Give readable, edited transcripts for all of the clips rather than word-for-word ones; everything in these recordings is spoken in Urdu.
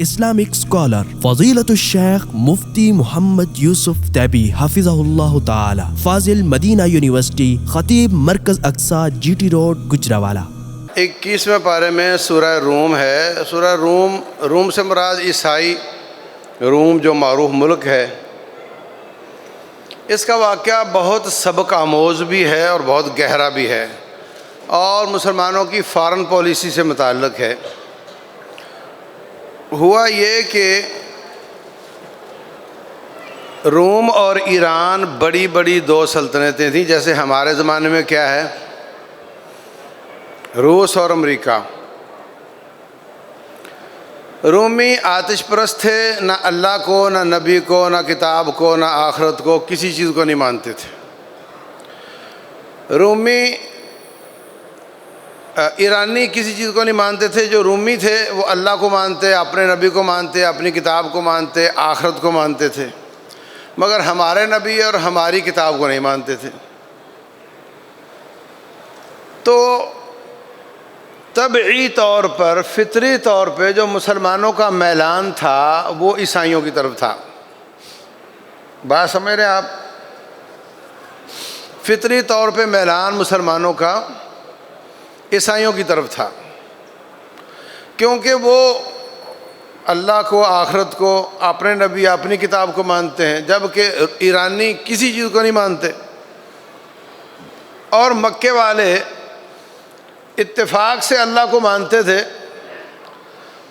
Islamic scholar فضيلة الشيخ مفتی محمد یوسف تیبی حفظہ اللہ تعالی، فاضل مدینہ یونیورسٹی، خطیب مرکز اقصی جی ٹی روڈ گجرانوالہ۔ 21ویں پارے میں سورہ روم ہے۔ سورہ روم سے مراد عیسائی روم جو معروف ملک ہے، اس کا واقعہ بہت سبق آموز بھی ہے اور بہت گہرا بھی ہے، اور مسلمانوں کی فارن پالیسی سے متعلق ہے۔ ہوا یہ کہ روم اور ایران بڑی بڑی دو سلطنتیں تھیں، جیسے ہمارے زمانے میں کیا ہے، روس اور امریکہ۔ رومی آتش پرست تھے، نہ اللہ کو، نہ نبی کو، نہ کتاب کو، نہ آخرت کو، کسی چیز کو نہیں مانتے تھے۔ ایرانی کسی چیز کو نہیں مانتے تھے۔ جو رومی تھے وہ اللہ کو مانتے، اپنے نبی کو مانتے، اپنی کتاب کو مانتے، آخرت کو مانتے تھے، مگر ہمارے نبی اور ہماری کتاب کو نہیں مانتے تھے۔ تو طبعی طور پر، فطری طور پہ جو مسلمانوں کا میلان تھا وہ عیسائیوں کی طرف تھا۔ بات سمجھ رہے ہیں آپ؟ فطری طور پہ میلان مسلمانوں کا عیسائیوں کی طرف تھا، کیونکہ وہ اللہ کو، آخرت کو، اپنے نبی، اپنی کتاب کو مانتے ہیں، جبکہ ایرانی کسی چیز کو نہیں مانتے۔ اور مکے والے اتفاق سے اللہ کو مانتے تھے،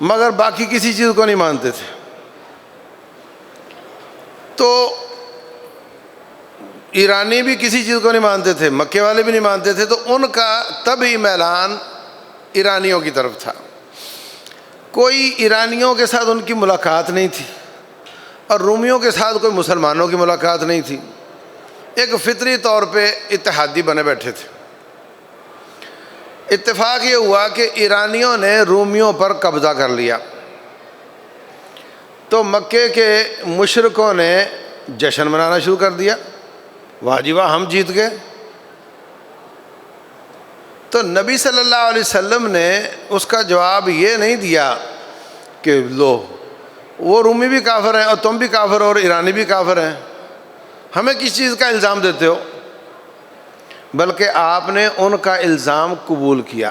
مگر باقی کسی چیز کو نہیں مانتے تھے۔ تو ایرانی بھی کسی چیز کو نہیں مانتے تھے، مکے والے بھی نہیں مانتے تھے، تو ان کا طبعی میلان ایرانیوں کی طرف تھا۔ کوئی ایرانیوں کے ساتھ ان کی ملاقات نہیں تھی، اور رومیوں کے ساتھ کوئی مسلمانوں کی ملاقات نہیں تھی۔ ایک فطری طور پہ اتحادی بنے بیٹھے تھے۔ اتفاق یہ ہوا کہ ایرانیوں نے رومیوں پر قبضہ کر لیا، تو مکے کے مشرکوں نے جشن منانا شروع کر دیا، واہ جی واہ ہم جیت گئے۔ تو نبی صلی اللہ علیہ وسلم نے اس کا جواب یہ نہیں دیا کہ لو وہ رومی بھی کافر ہیں اور تم بھی کافر ہو اور ایرانی بھی کافر ہیں، ہمیں کس چیز کا الزام دیتے ہو، بلکہ آپ نے ان کا الزام قبول کیا۔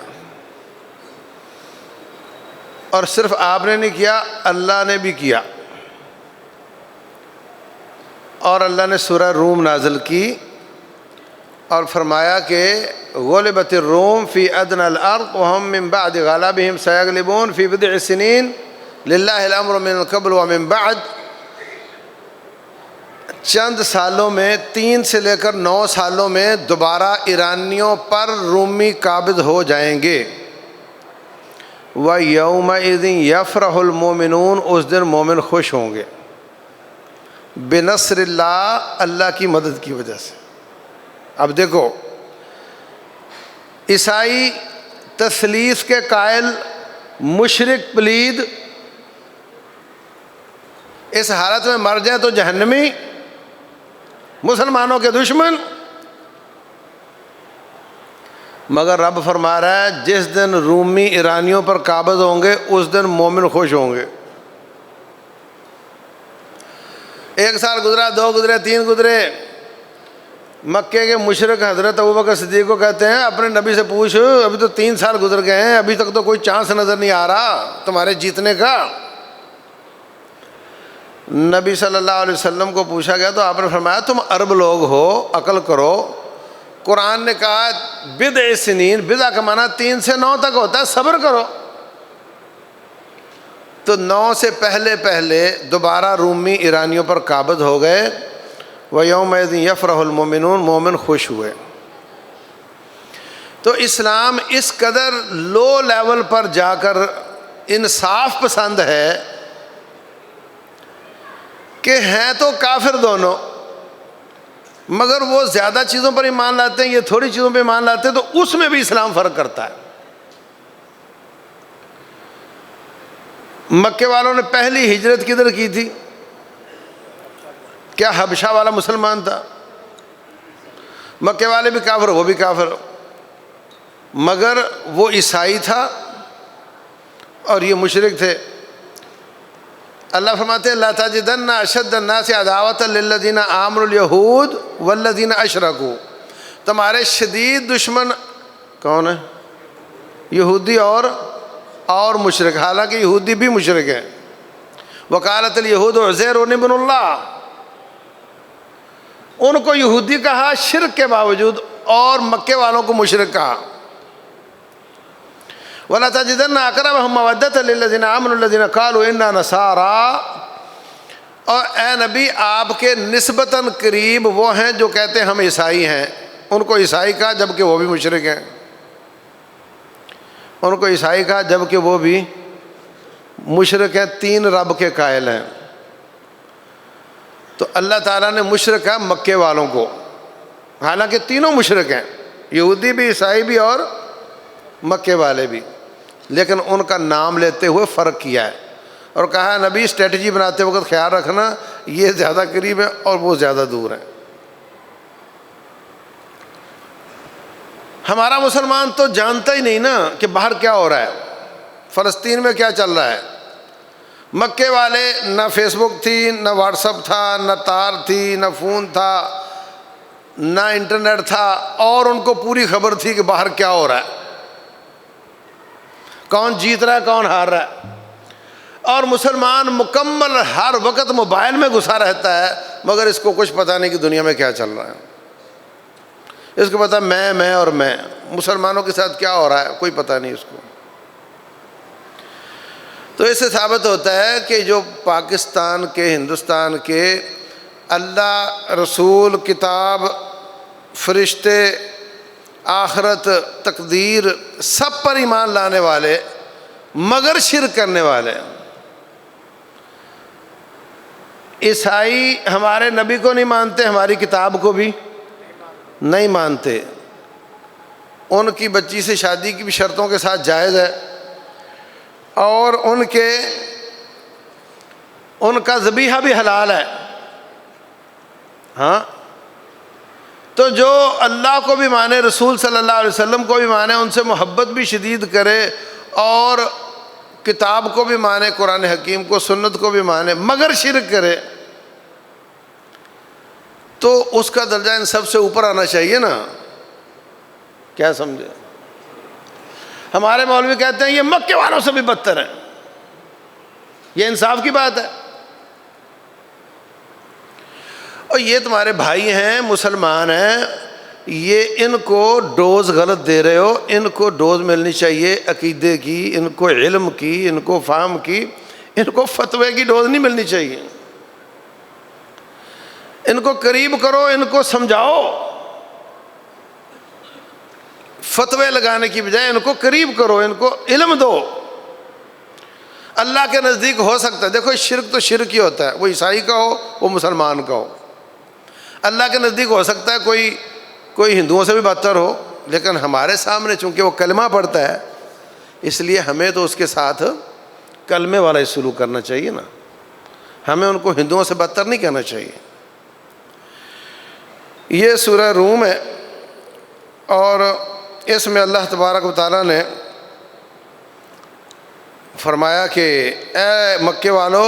اور صرف آپ نے نہیں کیا، اللہ نے بھی کیا، اور اللہ نے سورہ روم نازل کی اور فرمایا کہ غلبت الروم فی ادنی الارض وهم من بعد غلبهم سیغلبون فی بضع سنین للہ الامر من قبل ومن بعد۔ چند سالوں میں، 3 سے لے کر 9 سالوں میں دوبارہ ایرانیوں پر رومی قابض ہو جائیں گے۔ وَيَوْمَئِذٍ يَفْرَحُ الْمُؤْمِنُونَ، اس دن مومن خوش ہوں گے، بنصر اللہ، اللہ کی مدد کی وجہ سے۔ اب دیکھو، عیسائی تثلیث کے قائل، مشرک پلید، اس حالت میں مر جائیں تو جہنمی، مسلمانوں کے دشمن، مگر رب فرما رہا ہے جس دن رومی ایرانیوں پر قابض ہوں گے اس دن مومن خوش ہوں گے۔ 1 سال گزرا، 2 گزرے، 3 گزرے، مکے کے مشرک حضرت ابوبکر صدیق کو کہتے ہیں اپنے نبی سے پوچھ، ابھی تو 3 سال گزر گئے ہیں، ابھی تک تو کوئی چانس نظر نہیں آ رہا تمہارے جیتنے کا۔ نبی صلی اللہ علیہ وسلم کو پوچھا گیا تو آپ نے فرمایا تم عرب لوگ ہو، عقل کرو، قرآن نے کہا بضع سنین، بضع کا معنی 3 سے 9 تک ہوتا ہے، صبر کرو۔ تو 9 سے پہلے دوبارہ رومی ایرانیوں پر قابض ہو گئے۔ وَيَوْمَئِذٍ يَفْرَحُ الْمُؤْمِنُونَ، مومن خوش ہوئے۔ تو اسلام اس قدر لو لیول پر جا کر انصاف پسند ہے کہ ہیں تو کافر دونوں، مگر وہ زیادہ چیزوں پر ایمان لاتے ہیں، یہ تھوڑی چیزوں پہ ایمان لاتے ہیں، تو اس میں بھی اسلام فرق کرتا ہے۔ مکے والوں نے پہلی ہجرت کدھر کی تھی؟ کیا حبشہ والا مسلمان تھا؟ مکے والے بھی کافر، وہ بھی کافر، مگر وہ عیسائی تھا اور یہ مشرک تھے۔ اللہ فرماتے ہیں لا تجدن اشد الناس عداوۃ للذین آمنوا الیہود والذین اشرکوا، تمہارے شدید دشمن کون ہیں؟ یہودی اور مشرک، حالانکہ یہودی بھی مشرک ہیں۔ وقالت الیہود عزیر ابن اللہ، ان کو یہودی کہا شرک کے باوجود، اور مکے والوں کو مشرک کہا۔ وَلَا تَجِدَنَّ أَقْرَبَهُم مَّوَدَّةً لِّلَّذِينَ آمَنُوا الَّذِينَ قَالُوا إِنَّا نَصَارَىٰ، اور اے نبی آپ کے نسبتاً قریب وہ ہیں جو کہتے ہیں ہم عیسائی ہیں، ان کو عیسائی کہا جبکہ وہ بھی مشرک ہیں، ان کو عیسائی کہا جبکہ وہ بھی مشرک ہیں، تین رب کے قائل ہیں۔ تو اللہ تعالیٰ نے مشرک کہا مکے والوں کو، حالانکہ تینوں مشرک ہیں، یہودی بھی، عیسائی بھی اور مکے والے بھی، لیکن ان کا نام لیتے ہوئے فرق کیا ہے اور کہا نبی اسٹریٹجی بناتے وقت خیال رکھنا یہ زیادہ قریب ہے اور وہ زیادہ دور ہیں۔ ہمارا مسلمان تو جانتا ہی نہیں نا کہ باہر کیا ہو رہا ہے، فلسطین میں کیا چل رہا ہے۔ مکے والے نہ فیس بک تھی، نہ واٹس اپ تھا، نہ تار تھی، نہ فون تھا، نہ انٹرنیٹ تھا، اور ان کو پوری خبر تھی کہ باہر کیا ہو رہا ہے، کون جیت رہا ہے کون ہار رہا ہے۔ اور مسلمان مکمل ہر وقت موبائل میں گھسا رہتا ہے، مگر اس کو کچھ پتہ نہیں کہ دنیا میں کیا چل رہا ہے۔ اس کو پتہ میں اور میں، مسلمانوں کے ساتھ کیا ہو رہا ہے کوئی پتہ نہیں اس کو۔ تو اس سے ثابت ہوتا ہے کہ جو پاکستان کے، ہندوستان کے اللہ، رسول، کتاب، فرشتے، آخرت، تقدیر سب پر ایمان لانے والے مگر شرک کرنے والے، عیسائی ہمارے نبی کو نہیں مانتے، ہماری کتاب کو بھی نہیں مانتے، ان کی بچی سے شادی کی بھی شرطوں کے ساتھ جائز ہے، اور ان کا ذبیحہ بھی حلال ہے۔ ہاں، تو جو اللہ کو بھی مانے، رسول صلی اللہ علیہ وسلم کو بھی مانے، ان سے محبت بھی شدید کرے، اور کتاب کو بھی مانے، قرآن حکیم کو، سنت کو بھی مانے، مگر شرک کرے، تو اس کا درجہ ان سب سے اوپر آنا چاہیے نا۔ کیا سمجھے؟ ہمارے مولوی کہتے ہیں یہ مکے والوں سے بھی بدتر ہیں، یہ انصاف کی بات ہے۔ اور یہ تمہارے بھائی ہیں، مسلمان ہیں، یہ ان کو ڈوز غلط دے رہے ہو، ان کو ڈوز ملنی چاہیے عقیدے کی، ان کو علم کی، ان کو فہم کی، ان کو فتوے کی ڈوز نہیں ملنی چاہیے۔ ان کو قریب کرو، ان کو سمجھاؤ، فتوے لگانے کی بجائے ان کو قریب کرو، ان کو علم دو۔ اللہ کے نزدیک ہو سکتا ہے، دیکھو شرک تو شرک ہی ہوتا ہے، وہ عیسائی کا ہو وہ مسلمان کا ہو۔ اللہ کے نزدیک ہو سکتا ہے کوئی ہندوؤں سے بھی بدتر ہو، لیکن ہمارے سامنے چونکہ وہ کلمہ پڑھتا ہے، اس لیے ہمیں تو اس کے ساتھ کلمے والا ہی سلوک کرنا چاہیے نا، ہمیں ان کو ہندوؤں سے بدتر نہیں کہنا چاہیے۔ یہ سورہ روم ہے، اور اس میں اللہ تبارک و تعالیٰ نے فرمایا کہ اے مکے والو،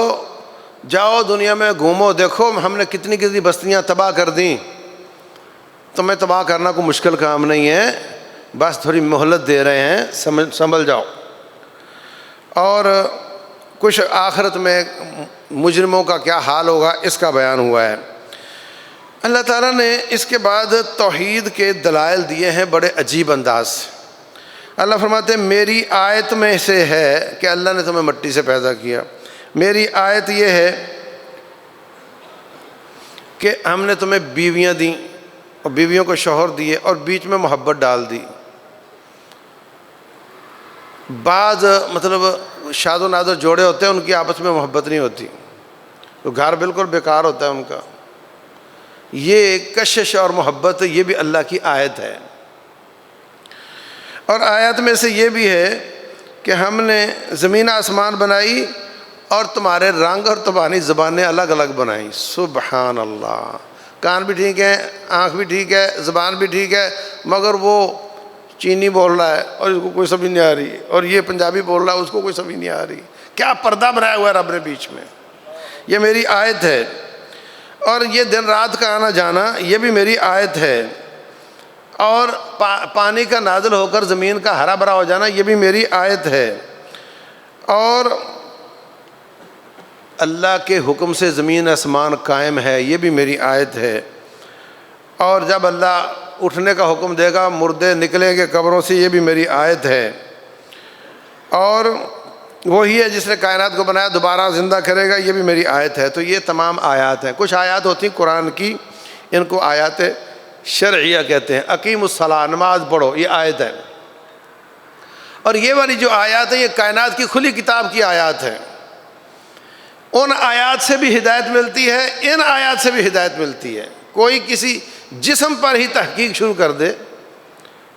جاؤ دنیا میں گھومو، دیکھو ہم نے کتنی کتنی بستیاں تباہ کر دیں، تمہیں تباہ کرنا کوئی مشکل کام نہیں ہے، بس تھوڑی مہلت دے رہے ہیں، سنبھل جاؤ۔ اور کچھ آخرت میں مجرموں کا کیا حال ہوگا اس کا بیان ہوا ہے۔ اللہ تعالیٰ نے اس کے بعد توحید کے دلائل دیے ہیں بڑے عجیب انداز سے۔ اللہ فرماتے ہیں میری آیت میں سے ہے کہ اللہ نے تمہیں مٹی سے پیدا کیا، میری آیت یہ ہے کہ ہم نے تمہیں بیویاں دیں اور بیویوں کو شوہر دیے اور بیچ میں محبت ڈال دی۔ بعض شاد و نادر جوڑے ہوتے ہیں، ان کی آپس میں محبت نہیں ہوتی، تو گھر بالکل بیکار ہوتا ہے ان کا۔ یہ کشش اور محبت، یہ بھی اللہ کی آیت ہے۔ اور آیت میں سے یہ بھی ہے کہ ہم نے زمین آسمان بنائی اور تمہارے رنگ اور تمہاری زبانیں الگ الگ بنائیں۔ سبحان اللہ، کان بھی ٹھیک ہے، آنکھ بھی ٹھیک ہے، زبان بھی ٹھیک ہے، مگر وہ چینی بول رہا ہے اور اس کو کوئی سمجھ نہیں آ رہی، اور یہ پنجابی بول رہا ہے اس کو کوئی سمجھ نہیں آ رہی۔ کیا پردہ بنایا ہوا ہے رب نے بیچ میں۔ یہ میری آیت ہے، اور یہ دن رات کا آنا جانا یہ بھی میری آیت ہے، اور پانی کا نازل ہو کر زمین کا ہرا بھرا ہو جانا یہ بھی میری آیت ہے، اور اللہ کے حکم سے زمین آسمان قائم ہے یہ بھی میری آیت ہے، اور جب اللہ اٹھنے کا حکم دے گا مردے نکلیں گے قبروں سے یہ بھی میری آیت ہے، اور وہی ہے جس نے کائنات کو بنایا دوبارہ زندہ کرے گا یہ بھی میری آیت ہے۔ تو یہ تمام آیات ہیں۔ کچھ آیات ہوتی ہیں قرآن کی، ان کو آیات شرعیہ کہتے ہیں۔ اقیم الصلاۃ، نماز پڑھو، یہ آیت ہے، اور یہ والی جو آیات ہیں یہ کائنات کی کھلی کتاب کی آیات ہیں۔ ان آیات سے بھی ہدایت ملتی ہے، ان آیات سے بھی ہدایت ملتی ہے۔ کوئی کسی جسم پر ہی تحقیق شروع کر دے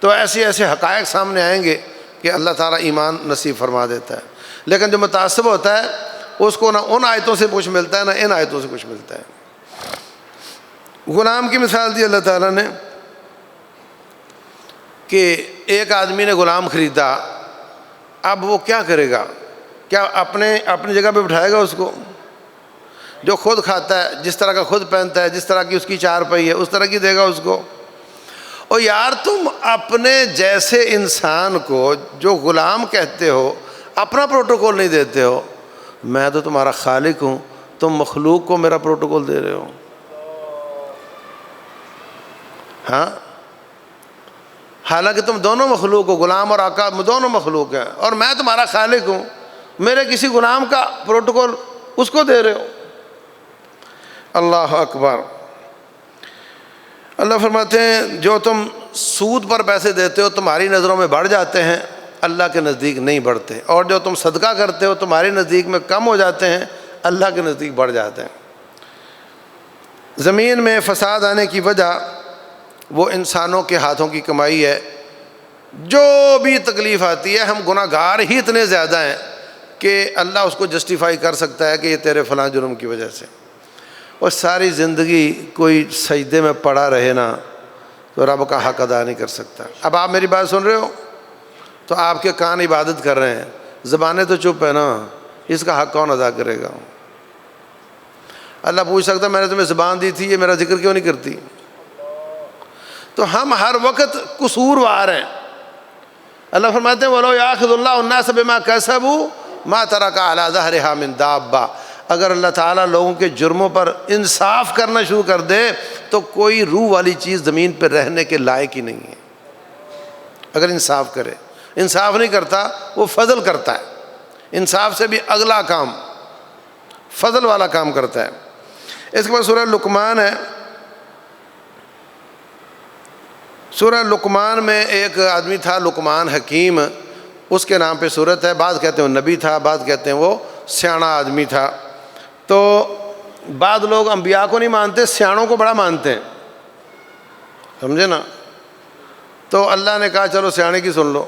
تو ایسے ایسے حقائق سامنے آئیں گے کہ اللہ تعالیٰ ایمان نصیب فرما دیتا ہے، لیکن جو متعصب ہوتا ہے اس کو نہ ان آیتوں سے کچھ ملتا ہے نہ ان آیتوں سے کچھ ملتا ہے۔ غلام کی مثال دی اللہ تعالیٰ نے کہ ایک آدمی نے غلام خریدا، اب وہ کیا کرے گا؟ کیا اپنی جگہ پہ بٹھائے گا اس کو؟ جو خود کھاتا ہے، جس طرح کا خود پہنتا ہے، جس طرح کی اس کی چارپائی ہے اس طرح کی دے گا اس کو؟ اور یار تم اپنے جیسے انسان کو جو غلام کہتے ہو اپنا پروٹوکول نہیں دیتے ہو۔ میں تو تمہارا خالق ہوں، تم مخلوق کو میرا پروٹوکول دے رہے ہو۔ ہاں، حالانکہ تم دونوں مخلوق ہو، غلام اور آقا دونوں مخلوق ہیں، اور میں تمہارا خالق ہوں، میرے کسی غلام کا پروٹوکول اس کو دے رہے ہو۔ اللہ اکبر۔ اللہ فرماتے ہیں جو تم سود پر پیسے دیتے ہو تمہاری نظروں میں بڑھ جاتے ہیں، اللہ کے نزدیک نہیں بڑھتے، اور جو تم صدقہ کرتے ہو تمہارے نزدیک میں کم ہو جاتے ہیں، اللہ کے نزدیک بڑھ جاتے ہیں۔ زمین میں فساد آنے کی وجہ وہ انسانوں کے ہاتھوں کی کمائی ہے۔ جو بھی تکلیف آتی ہے، ہم گناہ گار ہی اتنے زیادہ ہیں کہ اللہ اس کو جسٹیفائی کر سکتا ہے کہ یہ تیرے فلاں جرم کی وجہ سے۔ اور ساری زندگی کوئی سجدے میں پڑا رہے نا تو رب کا حق ادا نہیں کر سکتا۔ اب آپ میری بات سن رہے ہو تو آپ کے کان عبادت کر رہے ہیں، زبانیں تو چپ ہے نا، اس کا حق کون ادا کرے گا؟ اللہ پوچھ سکتا میں نے تمہیں زبان دی تھی، یہ میرا ذکر کیوں نہیں کرتی؟ تو ہم ہر وقت قصوروار ہیں۔ اللہ فرماتے ہیں وَلَوْ يَأْخِذُ اللَّهُ النَّاسَ بِمَا كَسَبُوا مَا تَرَكَ عَلَى ظَهْرِهَا مِن دَابَّةٍ۔ اگر اللہ تعالیٰ لوگوں کے جرموں پر انصاف کرنا شروع کر دے تو کوئی روح والی چیز زمین پہ رہنے کے لائق ہی نہیں ہے۔ اگر انصاف کرے، انصاف نہیں کرتا وہ فضل کرتا ہے، انصاف سے بھی اگلا کام فضل والا کام کرتا ہے۔ اس کے بعد سورہ لقمان ہے۔ سورہ لقمان میں ایک آدمی تھا لقمان حکیم، اس کے نام پہ سورت ہے۔ بعض کہتے ہیں وہ نبی تھا، بعض کہتے ہیں وہ سیاںا آدمی تھا۔ تو بعض لوگ انبیاء کو نہیں مانتے، سیاںوں کو بڑا مانتے ہیں، سمجھے نا؟ تو اللہ نے کہا چلو سیانے کی سن لو۔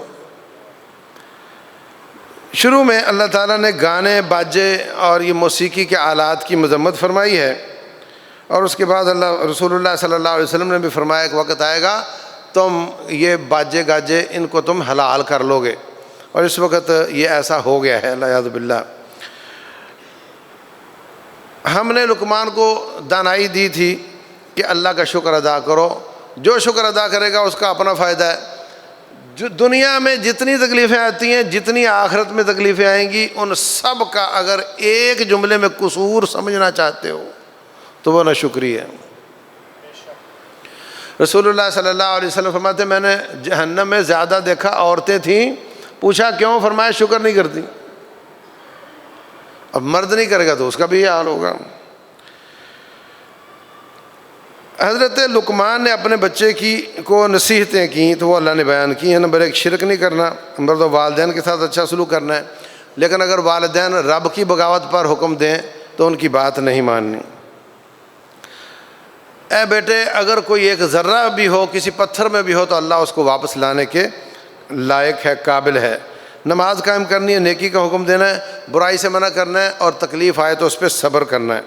شروع میں اللہ تعالیٰ نے گانے باجے اور یہ موسیقی کے آلات کی مذمت فرمائی ہے، اور اس کے بعد رسول اللہ صلی اللہ علیہ وسلم نے بھی فرمایا ایک وقت آئے گا تم یہ باجے گاجے ان کو تم حلال کر لو گے، اور اس وقت یہ ایسا ہو گیا ہے الیاذ باللہ۔ ہم نے لقمان کو دانائی دی تھی کہ اللہ کا شکر ادا کرو، جو شکر ادا کرے گا اس کا اپنا فائدہ ہے۔ جو دنیا میں جتنی تکلیفیں آتی ہیں، جتنی آخرت میں تکلیفیں آئیں گی، ان سب کا اگر ایک جملے میں قصور سمجھنا چاہتے ہو تو وہ ناشکری ہے۔ رسول اللہ صلی اللہ علیہ وسلم فرماتے میں نے جہنم میں زیادہ دیکھا عورتیں تھیں، پوچھا کیوں؟ فرمایا شکر نہیں کرتی۔ اب مرد نہیں کرے گا تو اس کا بھی یہ حال ہوگا۔ حضرت لقمان نے اپنے بچے کو نصیحتیں کیں تو وہ اللہ نے بیان کی ہیں۔ نمبر 1 شرک نہیں کرنا، نمبر 2 والدین کے ساتھ اچھا سلوک کرنا ہے، لیکن اگر والدین رب کی بغاوت پر حکم دیں تو ان کی بات نہیں ماننی۔ اے بیٹے اگر کوئی ایک ذرہ بھی ہو کسی پتھر میں بھی ہو تو اللہ اس کو واپس لانے کے لائق ہے، قابل ہے۔ نماز قائم کرنی ہے، نیکی کا حکم دینا ہے، برائی سے منع کرنا ہے، اور تکلیف آئے تو اس پہ صبر کرنا ہے،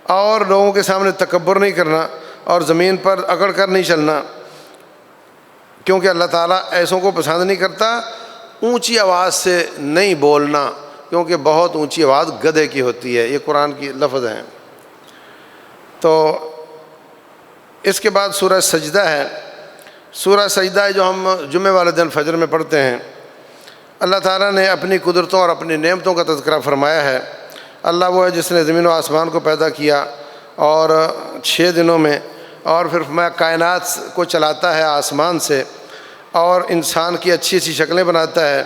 اور لوگوں کے سامنے تکبر نہیں کرنا، اور زمین پر اکڑ کر نہیں چلنا، کیونکہ اللہ تعالیٰ ایسوں کو پسند نہیں کرتا۔ اونچی آواز سے نہیں بولنا، کیونکہ بہت اونچی آواز گدھے کی ہوتی ہے، یہ قرآن کی لفظ ہیں۔ تو اس کے بعد سورہ سجدہ ہے۔ سورہ سجدہ ہے جو ہم جمعہ والے دن فجر میں پڑھتے ہیں۔ اللہ تعالیٰ نے اپنی قدرتوں اور اپنی نعمتوں کا تذکرہ فرمایا ہے۔ اللہ وہ ہے جس نے زمین و آسمان کو پیدا کیا اور 6 دنوں میں، اور پھر فرمایا کائنات کو چلاتا ہے آسمان سے، اور انسان کی اچھی اچھی شکلیں بناتا ہے۔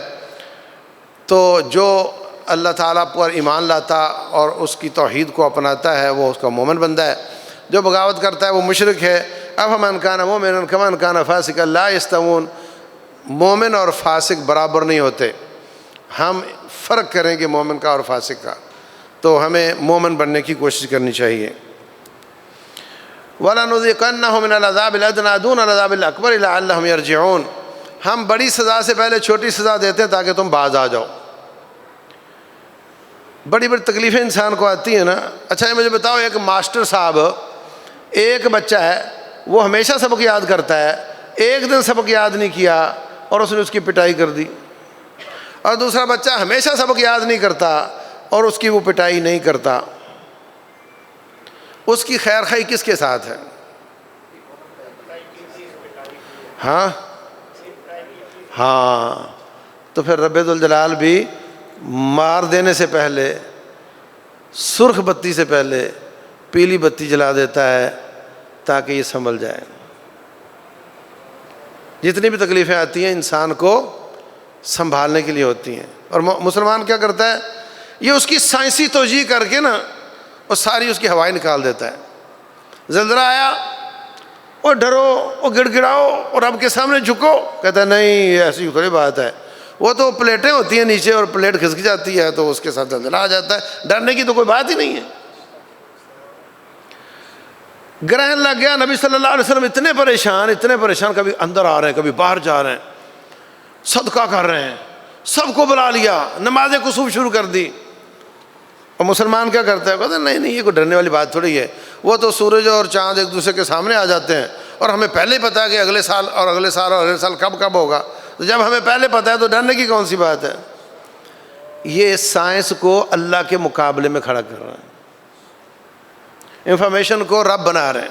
تو جو اللہ تعالیٰ پر ایمان لاتا اور اس کی توحید کو اپناتا ہے وہ اس کا مومن بندہ ہے، جو بغاوت کرتا ہے وہ مشرک ہے۔ افمن کان مؤمنا کمن کان فاسقا لا یستوون، مومن اور فاسق برابر نہیں ہوتے، ہم فرق کریں گے مومن کا اور فاسق کا، تو ہمیں مومن بننے کی کوشش کرنی چاہیے۔ وَلَنُذِيقَنَّهُم مِّنَ الْعَذَابِ الْأَدْنَىٰ دُونَ الْعَذَابِ الْأَكْبَرِ لَعَلَّهُمْ يَرْجِعُونَ، ہم بڑی سزا سے پہلے چھوٹی سزا دیتے ہیں تاکہ تم باز آ جاؤ۔ بڑی بڑی تکلیفیں انسان کو آتی ہیں نا۔ اچھا یہ مجھے بتاؤ، ایک ماسٹر صاحب، ایک بچہ ہے وہ ہمیشہ سبق یاد کرتا ہے، ایک دن سبق یاد نہیں کیا اور اس نے اس کی پٹائی کر دی، اور دوسرا بچہ ہمیشہ سبق یاد نہیں کرتا اور اس کی وہ پٹائی نہیں کرتا، اس کی خیر خواہی کس کے ساتھ ہے؟ ہاں تو پھر رب ذوالجلال بھی مار دینے سے پہلے، سرخ بتی سے پہلے پیلی بتی جلا دیتا ہے تاکہ یہ سنبھل جائے۔ جتنی بھی تکلیفیں آتی ہیں انسان کو سنبھالنے کے لیے ہوتی ہیں، اور مسلمان کیا کرتا ہے، یہ اس کی سائنسی توجیہ کر کے نا اور ساری اس کی ہوائیں نکال دیتا ہے۔ زلزلہ آیا، اور ڈرو، اور گڑ گڑاؤ، اور رب کے سامنے جھکو، کہتا ہے نہیں ایسی تھوڑی بات ہے، وہ تو پلیٹیں ہوتی ہیں نیچے اور پلیٹ کھسک جاتی ہے تو اس کے ساتھ زلزلہ آ جاتا ہے، ڈرنے کی تو کوئی بات ہی نہیں ہے۔ گرہن لگ گیا، نبی صلی اللہ علیہ وسلم اتنے پریشان، کبھی اندر آ رہے ہیں کبھی باہر جا رہے ہیں، صدقہ کر رہے ہیں، سب کو بلا لیا، نماز کسوف شروع کر دی، اور مسلمان کیا کرتا ہے، کہتا ہے نہیں یہ کوئی ڈرنے والی بات تھوڑی ہے، وہ تو سورج اور چاند ایک دوسرے کے سامنے آ جاتے ہیں، اور ہمیں پہلے ہی پتہ ہے کہ اگلے سال اور اگلے سال اور اگلے سال کب ہوگا، تو جب ہمیں پہلے پتہ ہے تو ڈرنے کی کون سی بات ہے؟ یہ سائنس کو اللہ کے مقابلے میں کھڑا کر رہا ہے، انفارمیشن کو رب بنا رہے ہیں،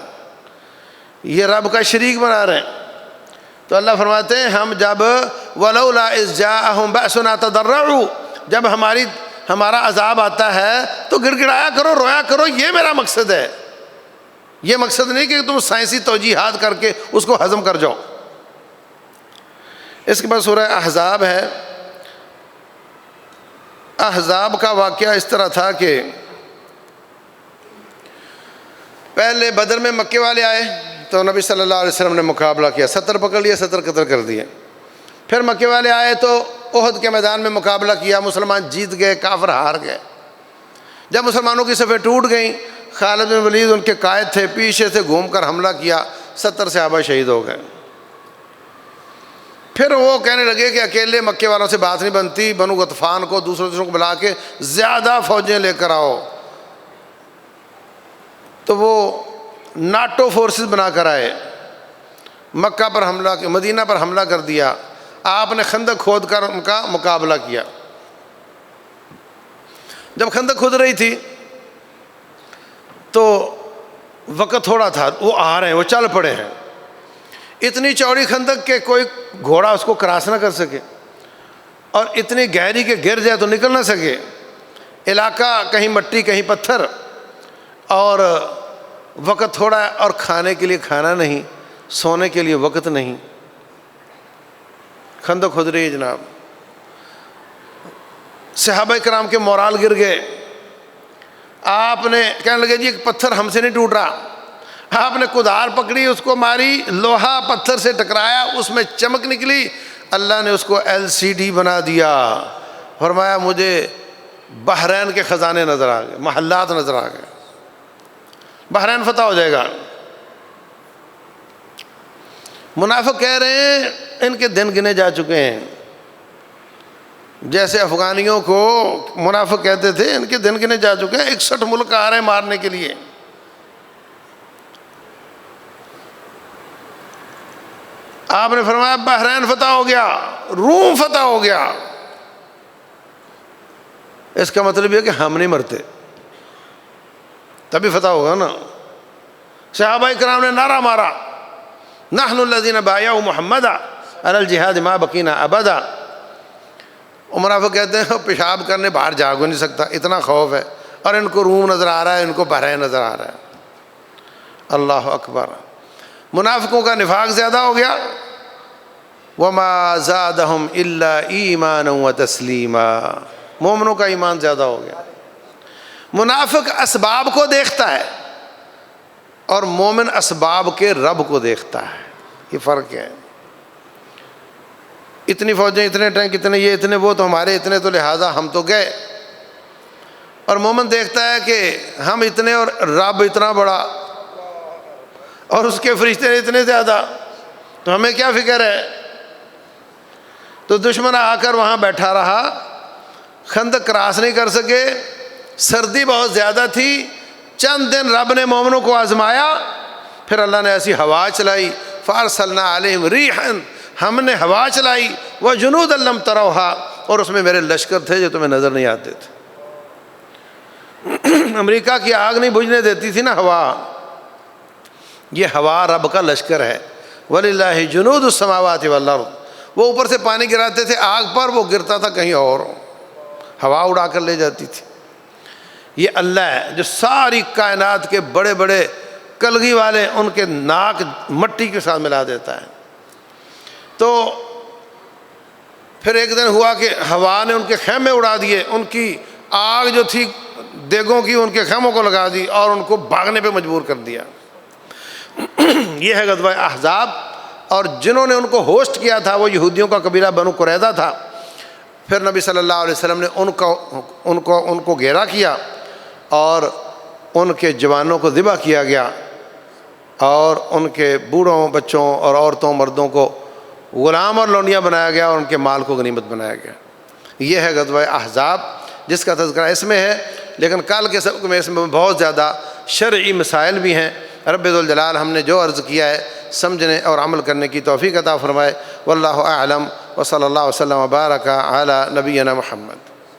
یہ رب کا شریک بنا رہے ہیں۔ تو اللہ فرماتے ہیں ہم جب وَلَوْلَا إِذْ جَاءَهُمْ بَأْسُنَا تَضَرَّعُوا، جب ہمارا عذاب آتا ہے تو گڑ گڑایا کرو، رویا کرو، یہ میرا مقصد ہے، یہ مقصد نہیں کہ تم سائنسی توجیحات کر کے اس کو ہضم کر جاؤ۔ اس کے بعد سورہ احزاب ہے۔ احزاب کا واقعہ اس طرح تھا کہ پہلے بدر میں مکے والے آئے تو نبی صلی اللہ علیہ وسلم نے مقابلہ کیا، 70 پکڑ لیے، 70 قتل کر دیے۔ پھر مکے والے آئے تو احد کے میدان میں مقابلہ کیا، مسلمان جیت گئے، کافر ہار گئے۔ جب مسلمانوں کی صفیں ٹوٹ گئیں، خالد بن ولید ان کے قائد تھے، پیچھے سے گھوم کر حملہ کیا، 70 صحابہ شہید ہو گئے۔ پھر وہ کہنے لگے کہ اکیلے مکے والوں سے بات نہیں بنتی، بنو غطفان کو دوسروں کو بلا کے زیادہ فوجیں لے کر آؤ۔ تو وہ ناٹو فورسز بنا کر آئے، مکہ پر حملہ، مدینہ پر حملہ کر دیا۔ آپ نے خندق کھود کر ان کا مقابلہ کیا۔ جب خندق کھود رہی تھی تو وقت تھوڑا تھا، وہ آ رہے ہیں، وہ چل پڑے ہیں، اتنی چوڑی خندق کہ کوئی گھوڑا اس کو کراس نہ کر سکے، اور اتنی گہری کہ گر جائے تو نکل نہ سکے، علاقہ کہیں مٹی کہیں پتھر، اور وقت تھوڑا ہے، اور کھانے کے لیے کھانا نہیں، سونے کے لیے وقت نہیں، خندق کھود رہی ہے جناب۔ صحابہ کرام کے مورال گر گئے۔ آپ نے کہنے لگے جی ایک پتھر ہم سے نہیں ٹوٹ رہا، آپ نے کدار پکڑی، اس کو ماری، لوہا پتھر سے ٹکرایا، اس میں چمک نکلی، اللہ نے اس کو LCD بنا دیا۔ فرمایا مجھے بحرین کے خزانے نظر آ گئے، محلات نظر آ گئے، بحرین فتح ہو جائے گا۔ منافق کہہ رہے ہیں ان کے دن گنے جا چکے ہیں، جیسے افغانیوں کو منافق کہتے تھے ان کے دن گنے جا چکے ہیں، 61 ملک آ رہے ہیں مارنے کے لیے۔ آپ نے فرمایا بحرین فتح ہو گیا، روم فتح ہو گیا، اس کا مطلب یہ کہ ہم نہیں مرتے، تبھی فتح ہوگا نا۔ صحابہ کرام نے نعرہ مارا، نحن الذین بایعوا محمد علی الجہاد ما بقینا ابدا۔ منافق کہتے ہیں پیشاب کرنے باہر جا ہو نہیں سکتا، اتنا خوف ہے، اور ان کو روم نظر آ رہا ہے، ان کو بحرین نظر آ رہا ہے۔ اللہ اکبر۔ منافقوں کا نفاق زیادہ ہو گیا، وما زادہم الا ایمانا وتسلیما، مومنوں کا ایمان زیادہ ہو گیا۔ منافق اسباب کو دیکھتا ہے اور مومن اسباب کے رب کو دیکھتا ہے، یہ فرق ہے۔ اتنی فوجیں، اتنے ٹینک، اتنے یہ، اتنے وہ، تو ہمارے اتنے، تو لہٰذا ہم تو گئے۔ اور مومن دیکھتا ہے کہ ہم اتنے اور رب اتنا بڑا اور اس کے فرشتے اتنے زیادہ، تو ہمیں کیا فکر ہے۔ تو دشمن آ کر وہاں بیٹھا رہا، خندق کراس نہیں کر سکے، سردی بہت زیادہ تھی، چند دن رب نے مومنوں کو آزمایا، پھر اللہ نے ایسی ہوا چلائی، فارسلنا علیہم ریحا، ہم نے ہوا چلائی، وجنودا لم تروہا، اور اس میں میرے لشکر تھے جو تمہیں نظر نہیں آتے تھے۔ امریکہ کی آگ نہیں بجھنے دیتی تھی نا ہوا، یہ ہوا رب کا لشکر ہے۔ وَلِلَّهِ جُنُودُ السَّمَاوَاتِ وَالْأَرْضِ، وہ اوپر سے پانی گراتے تھے آگ پر، وہ گرتا تھا کہیں اور، ہوا اڑا کر لے جاتی تھی۔ یہ اللہ ہے جو ساری کائنات کے بڑے بڑے کلگی والے ان کے ناک مٹی کے ساتھ ملا دیتا ہے۔ تو پھر ایک دن ہوا کہ ہوا نے ان کے خیمے اڑا دیے، ان کی آگ جو تھی دیگوں کی ان کے خیموں کو لگا دی اور ان کو بھاگنے پہ مجبور کر دیا۔ یہ ہے غزوہ احزاب، اور جنہوں نے ان کو ہوسٹ کیا تھا وہ یہودیوں کا قبیلہ بنو قریظہ تھا۔ پھر نبی صلی اللہ علیہ وسلم نے ان کو گھیرا کیا اور ان کے جوانوں کو ذبح کیا گیا، اور ان کے بوڑھوں بچوں اور عورتوں مردوں کو غلام اور لونڈیاں بنایا گیا، اور ان کے مال کو غنیمت بنایا گیا۔ یہ ہے غزوہ احزاب جس کا تذکرہ اس میں ہے، لیکن کل کے سبق میں اس میں بہت زیادہ شرعی مسائل بھی ہیں۔ رب ذوالجلال ہم نے جو عرض کیا ہے سمجھنے اور عمل کرنے کی توفیق عطا فرمائے۔ واللہ اعلم، وصلی اللہ وسلم وبارک علی نبینا محمد۔